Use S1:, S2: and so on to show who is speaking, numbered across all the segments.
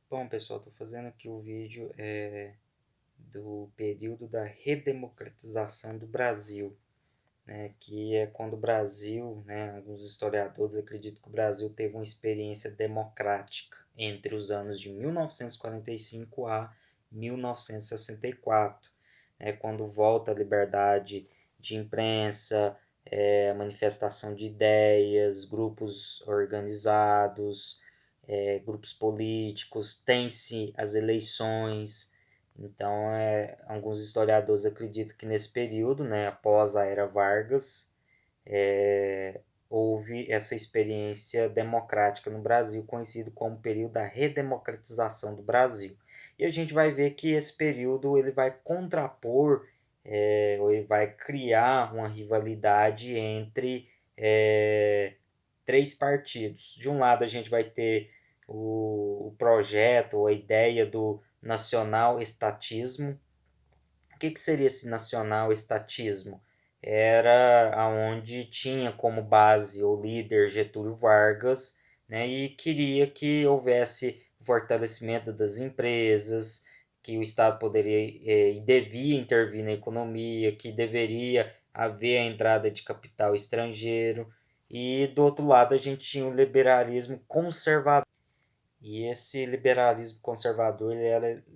S1: Bom, pessoal, estou fazendo aqui o vídeo do período da redemocratização do Brasil, né, que é quando o Brasil, né, alguns historiadores acreditam que o Brasil teve uma experiência democrática entre os anos de 1945 a 1964, né, quando volta a liberdade de imprensa, manifestação de ideias, grupos organizados, grupos políticos, tem-se as eleições. Então, alguns historiadores acreditam que nesse período, né, após a Era Vargas, é, houve essa experiência democrática no Brasil, conhecido como período da redemocratização do Brasil. E a gente vai ver que esse período ele vai contrapor, ou ele vai criar uma rivalidade entre três partidos. De um lado, a gente vai ter o projeto, ou a ideia do nacional-estatismo. O que seria esse nacional-estatismo? Era aonde tinha como base o líder Getúlio Vargas, né, e queria que houvesse o fortalecimento das empresas, que o Estado poderia e devia intervir na economia, que deveria haver a entrada de capital estrangeiro, e do outro lado a gente tinha o liberalismo conservador. E esse liberalismo conservador ele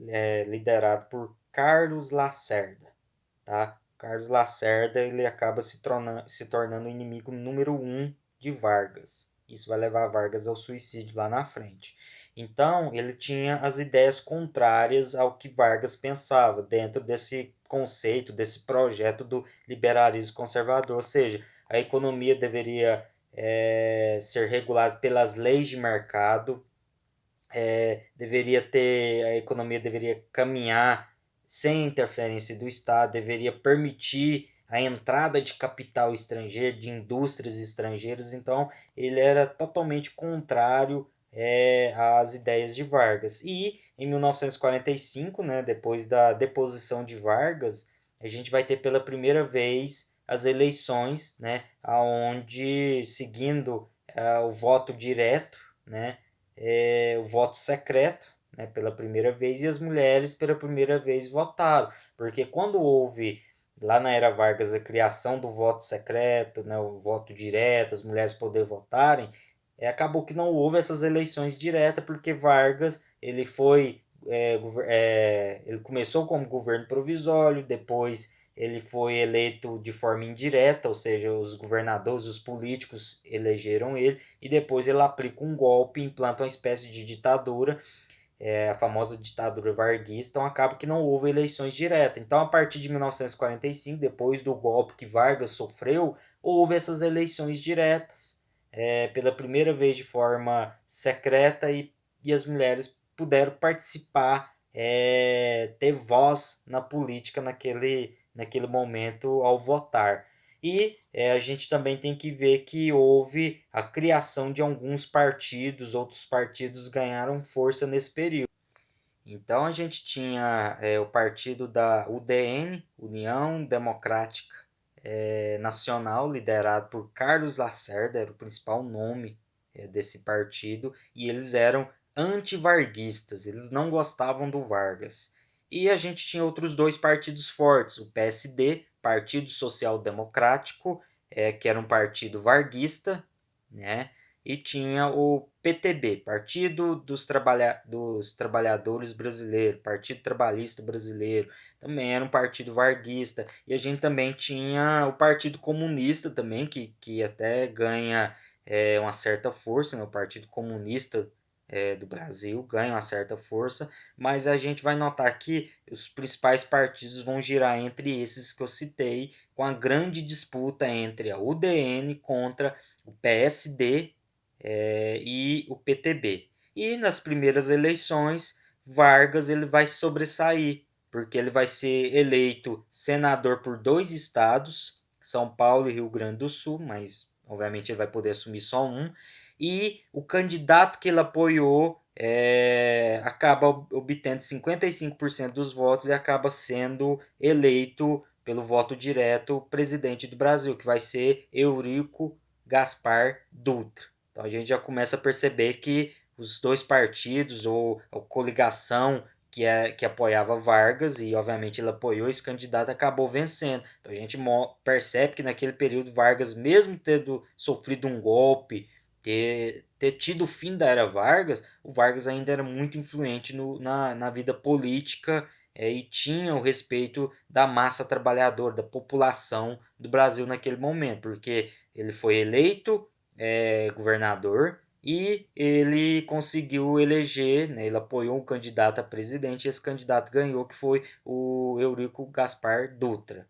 S1: era liderado por Carlos Lacerda, tá? Carlos Lacerda ele acaba se tornando o inimigo número um de Vargas. Isso vai levar Vargas ao suicídio lá na frente. Então, ele tinha as ideias contrárias ao que Vargas pensava dentro desse conceito, desse projeto do liberalismo conservador, ou seja, a economia deveria ser regulada pelas leis de mercado, a economia deveria caminhar sem interferência do Estado, deveria permitir a entrada de capital estrangeiro, de indústrias estrangeiras. Então, ele era totalmente contrário às ideias de Vargas. E em 1945, né, depois da deposição de Vargas, a gente vai ter pela primeira vez as eleições, né, aonde seguindo o voto direto, né, o voto secreto, né, pela primeira vez, e as mulheres pela primeira vez votaram, porque quando houve lá na era Vargas a criação do voto secreto, né, o voto direto, as mulheres poder votarem, acabou que não houve essas eleições diretas, porque Vargas ele foi ele começou como governo provisório, depois ele foi eleito de forma indireta, ou seja, os governadores, os políticos elegeram ele, e depois ele aplica um golpe, implanta uma espécie de ditadura, a famosa ditadura varguista, então acaba que não houve eleições diretas. Então, a partir de 1945, depois do golpe que Vargas sofreu, houve essas eleições diretas, pela primeira vez de forma secreta, e as mulheres puderam participar, ter voz na política naquele momento ao votar. E a gente também tem que ver que houve a criação de alguns partidos, outros partidos ganharam força nesse período. Então a gente tinha o partido da UDN, União Democrática Nacional, liderado por Carlos Lacerda, era o principal nome desse partido, e eles eram antivarguistas, eles não gostavam do Vargas. E a gente tinha outros dois partidos fortes, o PSD, Partido Social Democrático, que era um partido varguista, né? E tinha o PTB, Partido dos Trabalhadores Brasileiro, Partido Trabalhista Brasileiro, também era um partido varguista. E a gente também tinha o Partido Comunista também, que até ganha uma certa força, né? O Partido Comunista do Brasil ganha uma certa força, mas a gente vai notar que os principais partidos vão girar entre esses que eu citei, com a grande disputa entre a UDN contra o PSD e o PTB. E nas primeiras eleições, Vargas ele vai sobressair, porque ele vai ser eleito senador por dois estados, São Paulo e Rio Grande do Sul, mas obviamente ele vai poder assumir só um, e o candidato que ele apoiou acaba obtendo 55% dos votos e acaba sendo eleito pelo voto direto o presidente do Brasil, que vai ser Eurico Gaspar Dutra. Então a gente já começa a perceber que os dois partidos ou a coligação que apoiava Vargas, e obviamente ele apoiou esse candidato, acabou vencendo. Então a gente percebe que naquele período Vargas, mesmo tendo sofrido um golpe, ter tido o fim da era Vargas, o Vargas ainda era muito influente na vida política, e tinha o respeito da massa trabalhadora, da população do Brasil naquele momento, porque ele foi eleito governador e ele conseguiu eleger, né, ele apoiou um candidato a presidente, e esse candidato ganhou, que foi o Eurico Gaspar Dutra.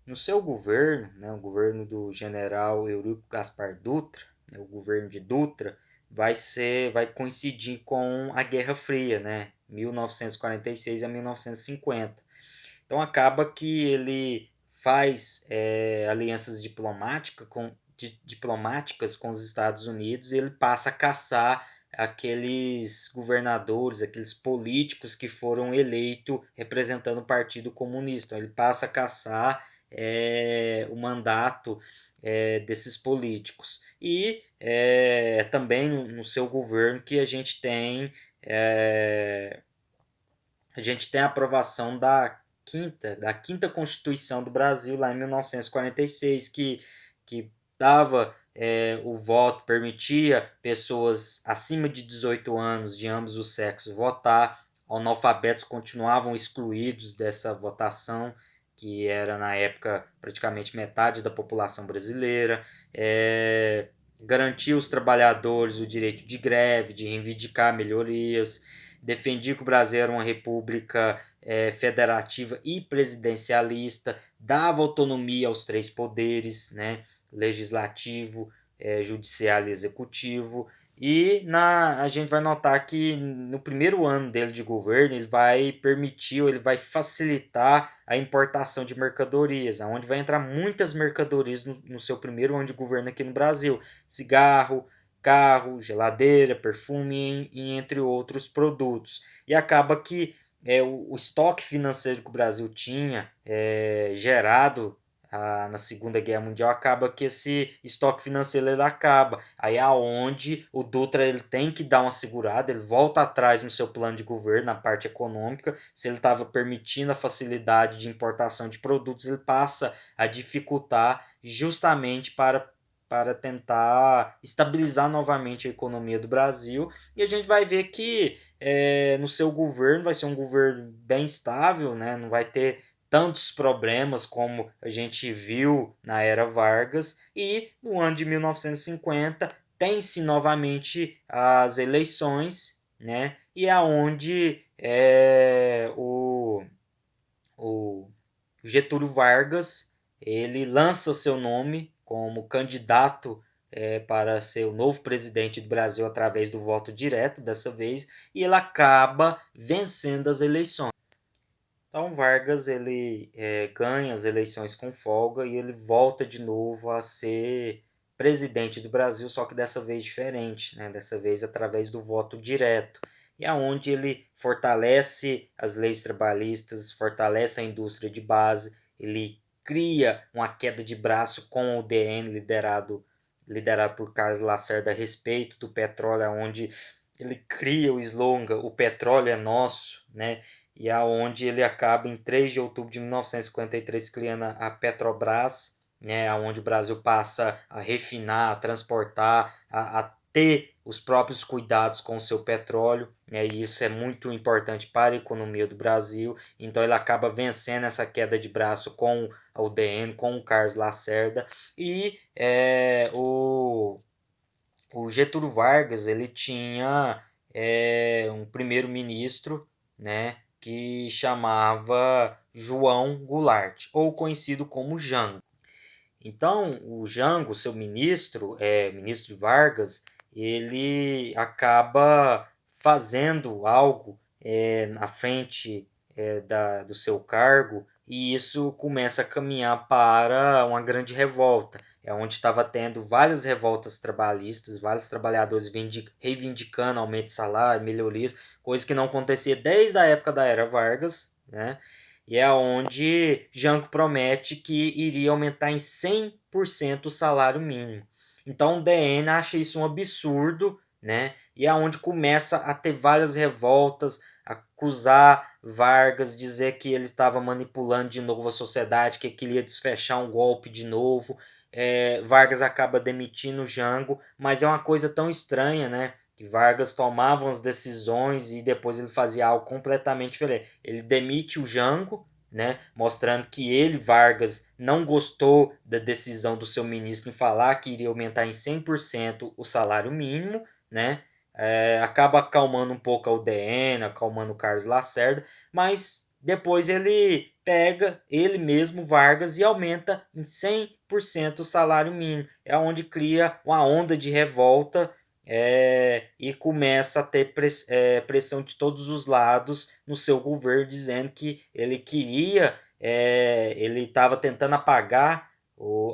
S1: No seu governo, né, o governo do general Eurico Gaspar Dutra, né, o governo de Dutra, vai coincidir com a Guerra Fria, né, 1946 a 1950. Então acaba que ele faz alianças diplomáticas com os Estados Unidos, e ele passa a caçar aqueles governadores, aqueles políticos que foram eleitos representando o Partido Comunista. Ele passa a caçar o mandato desses políticos. E também no seu governo que a gente tem a aprovação da quinta Constituição do Brasil, lá em 1946, que dava o voto, permitia pessoas acima de 18 anos, de ambos os sexos, votar. Analfabetos continuavam excluídos dessa votação, que era na época praticamente metade da população brasileira. Garantia aos trabalhadores o direito de greve, de reivindicar melhorias, defendia que o Brasil era uma república federativa e presidencialista, dava autonomia aos três poderes, né, legislativo, judiciário e executivo. E a gente vai notar que no primeiro ano dele de governo, ele vai permitir, ou ele vai facilitar a importação de mercadorias, onde vai entrar muitas mercadorias no seu primeiro ano de governo aqui no Brasil: cigarro, carro, geladeira, perfume e entre outros produtos. E acaba que o estoque financeiro que o Brasil tinha gerado na Segunda Guerra Mundial, acaba que esse estoque financeiro ele acaba. Aí é onde o Dutra ele tem que dar uma segurada, ele volta atrás no seu plano de governo, na parte econômica. Se ele estava permitindo a facilidade de importação de produtos, ele passa a dificultar, justamente para tentar estabilizar novamente a economia do Brasil. E a gente vai ver que no seu governo vai ser um governo bem estável, né? Não vai ter tantos problemas como a gente viu na era Vargas. E no ano de 1950 tem-se novamente as eleições, né? E é onde o Getúlio Vargas ele lança seu nome como candidato para ser o novo presidente do Brasil através do voto direto dessa vez, e ele acaba vencendo as eleições. Então Vargas ele ganha as eleições com folga, e ele volta de novo a ser presidente do Brasil, só que dessa vez diferente, né? Dessa vez através do voto direto. E aonde ele fortalece as leis trabalhistas, fortalece a indústria de base, ele cria uma queda de braço com o DN liderado por Carlos Lacerda a respeito do petróleo, onde ele cria o slogan "O petróleo é nosso", né? E aonde ele acaba em 3 de outubro de 1953 criando a Petrobras, né, onde o Brasil passa a refinar, a transportar, a ter os próprios cuidados com o seu petróleo, né, e isso é muito importante para a economia do Brasil. Então ele acaba vencendo essa queda de braço com a UDN, com o Carlos Lacerda. E o Getúlio Vargas ele tinha um primeiro-ministro, né, que chamava João Goulart, ou conhecido como Jango. Então, o Jango, seu ministro, ministro Vargas, ele acaba fazendo algo na frente do seu cargo, e isso começa a caminhar para uma grande revolta. É onde estava tendo várias revoltas trabalhistas, vários trabalhadores reivindicando aumento de salário, melhorias, coisa que não acontecia desde a época da era Vargas, né? E é onde Jango promete que iria aumentar em 100% o salário mínimo. Então o DN acha isso um absurdo, né? e é onde começa a ter várias revoltas, acusar Vargas, dizer que ele estava manipulando de novo a sociedade, que queria desfechar um golpe de novo. Vargas acaba demitindo Jango, mas é uma coisa tão estranha, né? Que Vargas tomava as decisões e depois ele fazia algo completamente diferente. Ele demite o Jango, né, mostrando que ele, Vargas, não gostou da decisão do seu ministro em falar que iria aumentar em 100% o salário mínimo, né, acaba acalmando um pouco a UDN, acalmando o Carlos Lacerda, mas depois ele pega ele mesmo, Vargas, e aumenta em 100% o salário mínimo. É onde cria uma onda de revolta, e começa a ter pressão de todos os lados no seu governo, dizendo que ele queria, ele estava tentando apagar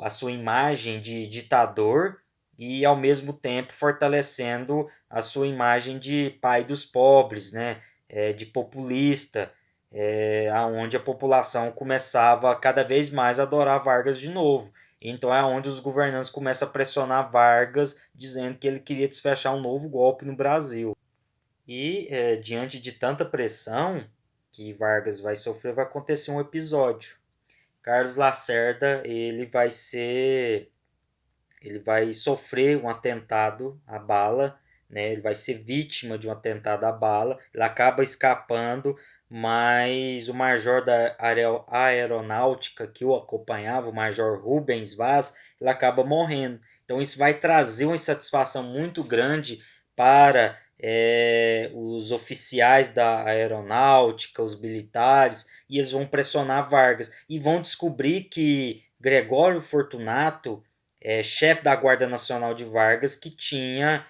S1: a sua imagem de ditador e ao mesmo tempo fortalecendo a sua imagem de pai dos pobres, né? De populista, aonde a população começava cada vez mais a adorar Vargas de novo. Então é onde os governantes começam a pressionar Vargas, dizendo que ele queria desfechar um novo golpe no Brasil. E diante de tanta pressão que Vargas vai sofrer, vai acontecer um episódio. Carlos Lacerda, ele vai sofrer um atentado à bala, né? Ele vai ser vítima de um atentado à bala. Ele acaba escapando, mas o major da aeronáutica que o acompanhava, o major Rubens Vaz, ele acaba morrendo. Então isso vai trazer uma insatisfação muito grande para os oficiais da aeronáutica, os militares, e eles vão pressionar Vargas e vão descobrir que Gregório Fortunato, chefe da Guarda Nacional de Vargas, que tinha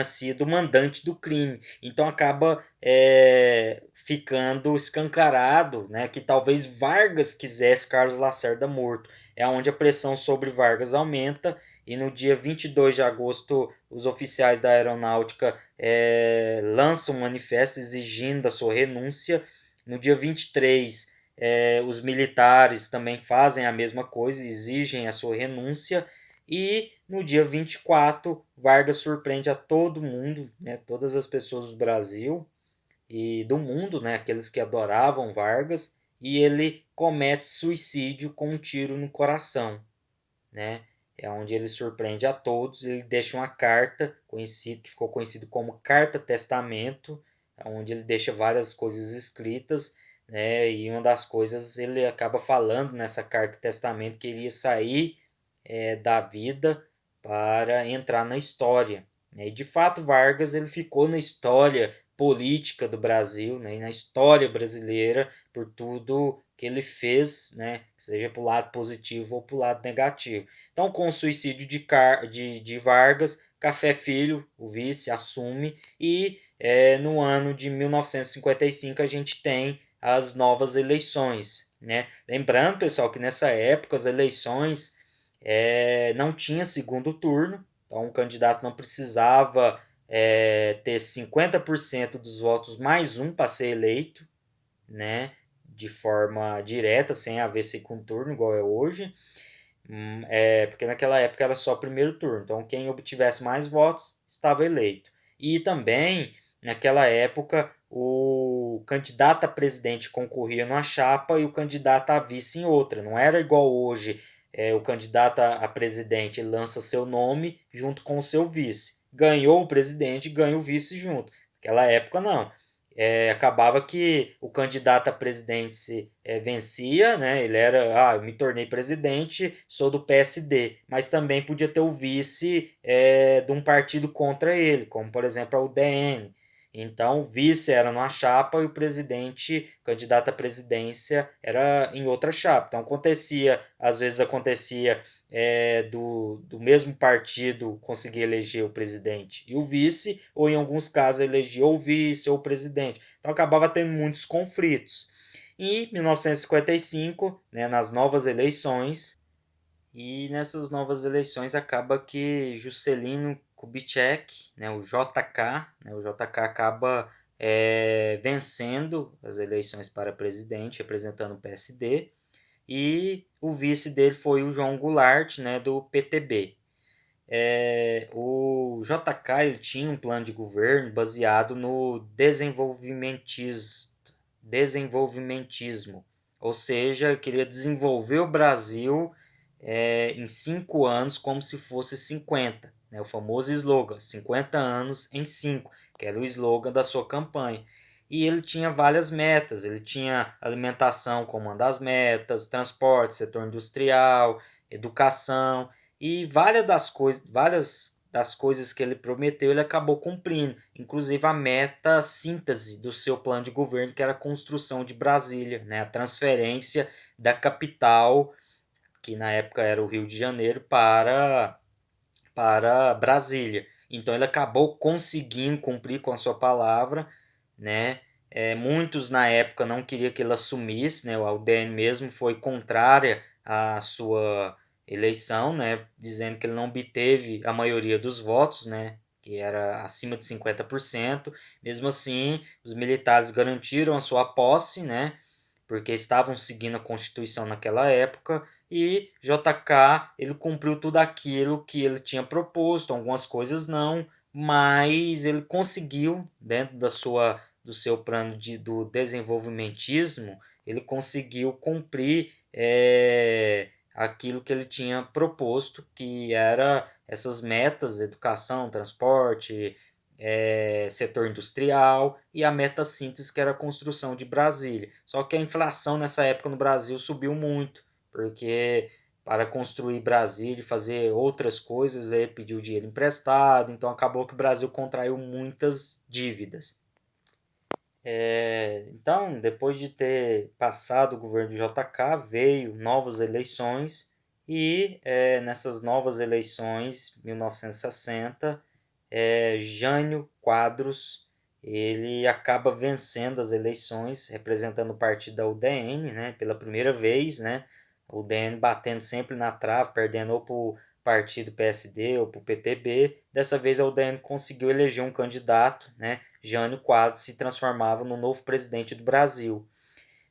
S1: sido mandante do crime. Então acaba ficando escancarado, né, que talvez Vargas quisesse Carlos Lacerda morto. É onde a pressão sobre Vargas aumenta e no dia 22 de agosto os oficiais da aeronáutica lançam um manifesto exigindo a sua renúncia. No dia 23, os militares também fazem a mesma coisa, exigem a sua renúncia. E no dia 24, Vargas surpreende a todo mundo, né, todas as pessoas do Brasil e do mundo, né, aqueles que adoravam Vargas, e ele comete suicídio com um tiro no coração, né? É onde ele surpreende a todos, ele deixa uma carta que ficou conhecido como Carta Testamento, onde ele deixa várias coisas escritas, né? E uma das coisas ele acaba falando nessa Carta Testamento que ele ia sair da vida para entrar na história, né? E de fato Vargas ele ficou na história política do Brasil, né? E na história brasileira por tudo que ele fez, né? Seja para o lado positivo ou para o lado negativo. Então, com o suicídio de Vargas, Café Filho, o vice, assume e no ano de 1955 a gente tem as novas eleições, né? Lembrando, pessoal, que nessa época as eleições não tinha segundo turno, então o candidato não precisava ter 50% dos votos mais um para ser eleito, né? De forma direta, sem haver segundo turno, igual é hoje. Porque naquela época era só primeiro turno, então quem obtivesse mais votos estava eleito. E também, naquela época, o candidato a presidente concorria numa chapa e o candidato a vice em outra. Não era igual hoje, o candidato a presidente lança seu nome junto com o seu vice. Ganhou o presidente, ganha o vice junto. Naquela época, não. Acabava que o candidato à presidência vencia, né? Ele era, eu me tornei presidente, sou do PSD, mas também podia ter o vice de um partido contra ele, como por exemplo a UDN. Então o vice era numa chapa e o presidente, candidato à presidência, era em outra chapa. Então às vezes acontecia do mesmo partido conseguir eleger o presidente e o vice, ou em alguns casos eleger o vice ou o presidente. Então acabava tendo muitos conflitos. Em 1955, né, nas novas eleições, e nessas novas eleições acaba que Juscelino Kubitschek, né, o JK, acaba vencendo as eleições para presidente, representando o PSD, e o vice dele foi o João Goulart, né, do PTB. o JK ele tinha um plano de governo baseado no desenvolvimentismo, ou seja, queria desenvolver o Brasil em 5 anos como se fosse 50, né? O famoso slogan, 50 anos em 5, que era o slogan da sua campanha. E ele tinha várias metas, ele tinha alimentação como uma das metas, transporte, setor industrial, educação, e várias das coisas que ele prometeu, ele acabou cumprindo, inclusive a meta síntese do seu plano de governo, que era a construção de Brasília, né? A transferência da capital, que na época era o Rio de Janeiro, para Brasília. Então ele acabou conseguindo cumprir com a sua palavra, né? Muitos na época não queriam que ele assumisse, né? O UDN mesmo foi contrária à sua eleição, né? Dizendo que ele não obteve a maioria dos votos, né? Que era acima de 50%. Mesmo assim, os militares garantiram a sua posse, né? Porque estavam seguindo a Constituição naquela época, e JK ele cumpriu tudo aquilo que ele tinha proposto, algumas coisas não, mas ele conseguiu, dentro do seu plano do desenvolvimentismo, ele conseguiu cumprir aquilo que ele tinha proposto, que era essas metas: educação, transporte, setor industrial, e a meta síntese, que era a construção de Brasília. Só que a inflação nessa época no Brasil subiu muito, porque para construir Brasília e fazer outras coisas, ele pediu dinheiro emprestado, então acabou que o Brasil contraiu muitas dívidas. Então, depois de ter passado o governo de JK, veio novas eleições, e nessas novas eleições, 1960, Jânio Quadros ele acaba vencendo as eleições, representando o partido da UDN, né, pela primeira vez, né, o UDN batendo sempre na trave, perdendo ou para o partido PSD ou para o PTB. Dessa vez a UDN conseguiu eleger um candidato, né, Jânio Quadros se transformava no novo presidente do Brasil.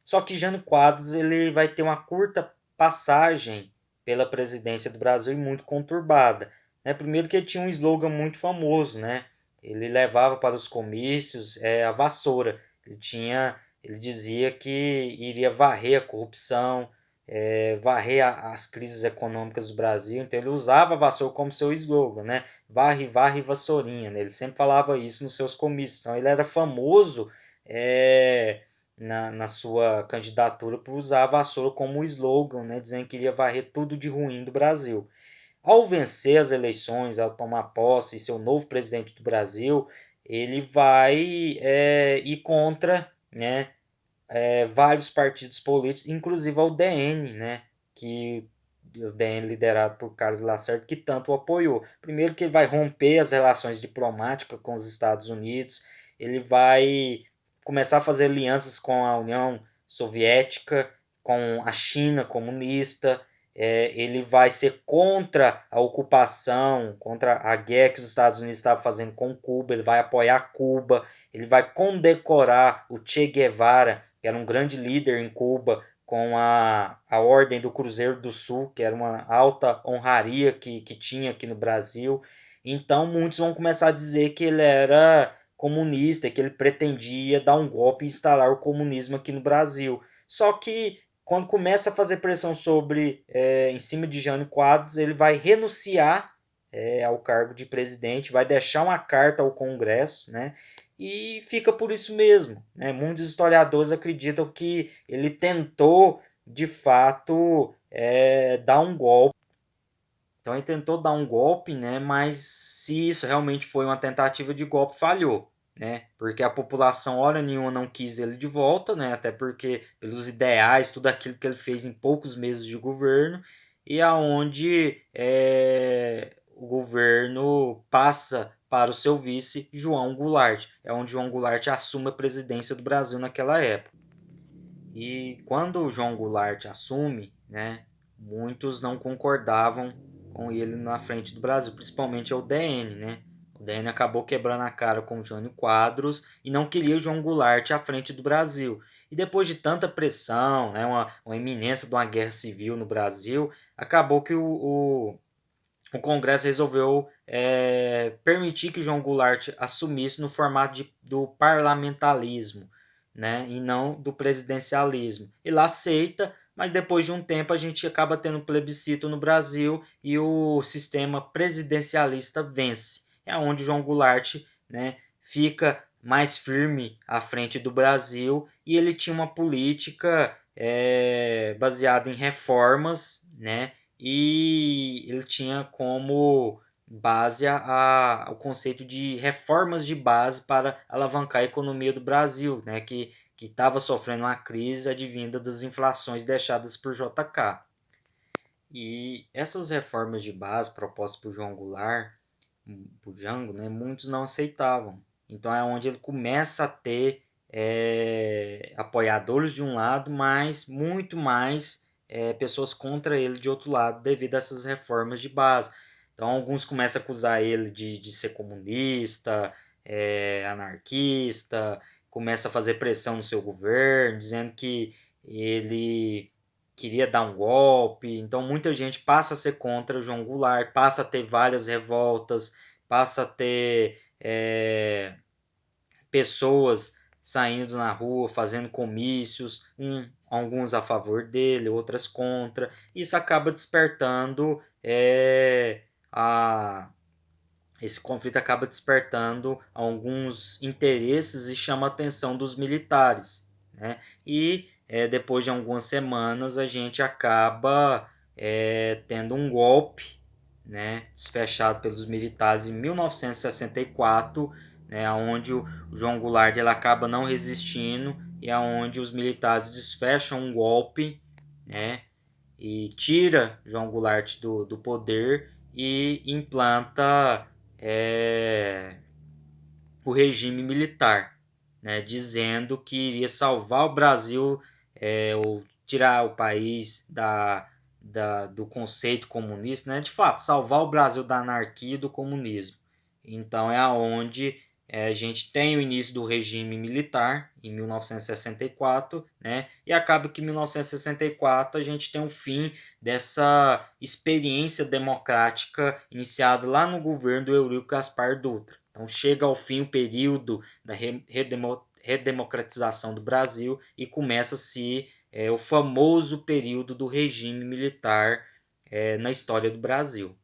S1: Só que Jânio Quadros ele vai ter uma curta passagem pela presidência do Brasil e muito conturbada, né? Primeiro que ele tinha um slogan muito famoso, né? Ele levava para os comícios a vassoura. Ele dizia que iria varrer a corrupção, varrer as crises econômicas do Brasil. Então ele usava a vassoura como seu slogan, né? Varre, varre, vassourinha, né? Ele sempre falava isso nos seus comícios. Então ele era famoso na sua candidatura por usar a vassoura como slogan, né? Dizendo que iria varrer tudo de ruim do Brasil. Ao vencer as eleições, ao tomar posse e ser o novo presidente do Brasil, ele vai ir contra, né, vários partidos políticos, inclusive ao DN, né, que o DN liderado por Carlos Lacerda, que tanto o apoiou. Primeiro que ele vai romper as relações diplomáticas com os Estados Unidos, ele vai começar a fazer alianças com a União Soviética, com a China comunista. Ele vai ser contra a ocupação, contra a guerra que os Estados Unidos estavam fazendo com Cuba. Ele vai apoiar Cuba, ele vai condecorar o Che Guevara, que era um grande líder em Cuba, com a Ordem do Cruzeiro do Sul, que era uma alta honraria que tinha aqui no Brasil. Então muitos vão começar a dizer que ele era comunista, que ele pretendia dar um golpe e instalar o comunismo aqui no Brasil. Só que quando começa a fazer pressão em cima de Jânio Quadros, ele vai renunciar ao cargo de presidente, vai deixar uma carta ao Congresso, né? E fica por isso mesmo, né? Muitos historiadores acreditam que ele tentou, de fato, dar um golpe. Então ele tentou dar um golpe, né? Mas se isso realmente foi uma tentativa de golpe, falhou, né? Porque a população hora nenhuma não quis ele de volta, né? Até porque pelos ideais, tudo aquilo que ele fez em poucos meses de governo, e aonde o governo passa para o seu vice João Goulart. É onde João Goulart assume a presidência do Brasil naquela época. E quando o João Goulart assume, né, muitos não concordavam com ele na frente do Brasil, principalmente o DN, né? O DN acabou quebrando a cara com o Jânio Quadros e não queria o João Goulart à frente do Brasil. E depois de tanta pressão, né, uma iminência de uma guerra civil no Brasil, acabou que o o Congresso resolveu permitir que João Goulart assumisse no formato do parlamentarismo, né, e não do presidencialismo. Ele aceita, mas depois de um tempo a gente acaba tendo um plebiscito no Brasil e o sistema presidencialista vence. É onde João Goulart, né, fica mais firme à frente do Brasil, e ele tinha uma política baseada em reformas, né, e ele tinha como base o conceito de reformas de base para alavancar a economia do Brasil, né, que estava sofrendo uma crise advinda das inflações deixadas por JK. E essas reformas de base propostas por João Goulart, por Jango, né, muitos não aceitavam. Então é onde ele começa a ter apoiadores de um lado, mas muito mais pessoas contra ele de outro lado, devido a essas reformas de base. Então alguns começam a acusar ele de ser comunista, anarquista, começa a fazer pressão no seu governo, dizendo que ele queria dar um golpe. Então muita gente passa a ser contra João Goulart, passa a ter várias revoltas, passa a ter pessoas saindo na rua, fazendo comícios, alguns a favor dele, outras contra. Isso acaba despertando esse conflito acaba despertando alguns interesses e chama a atenção dos militares, né? E depois de algumas semanas a gente acaba tendo um golpe, né, desfechado pelos militares em 1964, né, onde o João Goulart ele acaba não resistindo e aonde os militares desfecham um golpe, né, e tira João Goulart do poder e implanta o regime militar, né, dizendo que iria salvar o Brasil, ou tirar o país do conceito comunista, né, de fato, salvar o Brasil da anarquia e do comunismo. Então é aonde a gente tem o início do regime militar em 1964, né? E acaba que em 1964 a gente tem o fim dessa experiência democrática iniciada lá no governo do Eurico Gaspar Dutra. Então chega ao fim o período da redemocratização do Brasil e começa-se o famoso período do regime militar na história do Brasil.